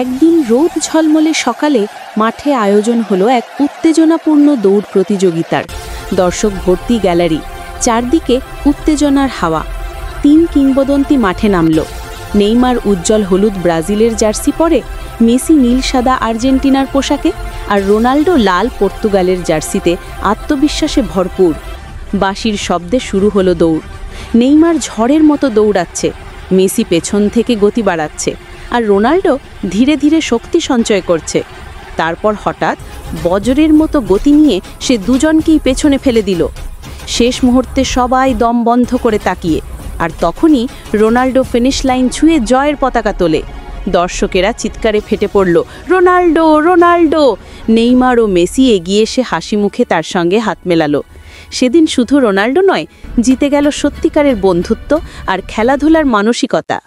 একদিন রোদ ঝলমলে সকালে মাঠে আয়োজন হলো এক উত্তেজনাপূর্ণ দৌড় প্রতিযোগিতার। দর্শক ভর্তি গ্যালারি, চারদিকে উত্তেজনার হাওয়া। 3 কিংবদন্তি মাঠে নামল। নেইমার উজ্জ্বল হলুদ ব্রাজিলের জার্সি পরে, মেসি নীল সাদা আর্জেন্টিনার পোশাকে, আর রোনাল্ডো লাল পর্তুগালের জার্সিতে আত্মবিশ্বাসে ভরপুর। বাঁশির শব্দে শুরু হলো দৌড়। নেইমার ঝড়ের মতো দৌড়াচ্ছে, মেসি পেছন থেকে গতি বাড়াচ্ছে, আর রোনাল্ডো ধীরে ধীরে শক্তি সঞ্চয় করছে। তারপর হঠাৎ বজ্রের মতো গতি নিয়ে সে দুজনকেই পেছনে ফেলে দিল। শেষ মুহূর্তে সবাই দম বন্ধ করে তাকিয়ে, আর তখনই রোনাল্ডো ফিনিশ লাইন ছুঁয়ে জয়ের পতাকা তোলে। দর্শকেরা চিৎকারে ফেটে পড়ল, রোনাল্ডো রোনাল্ডো! নেইমার ও মেসি এগিয়ে এসে হাসি মুখে তার সঙ্গে হাত মেলালো। সেদিন শুধু রোনাল্ডো নয়, জিতে গেল সত্যিকারের বন্ধুত্ব আর খেলাধুলার মানসিকতা।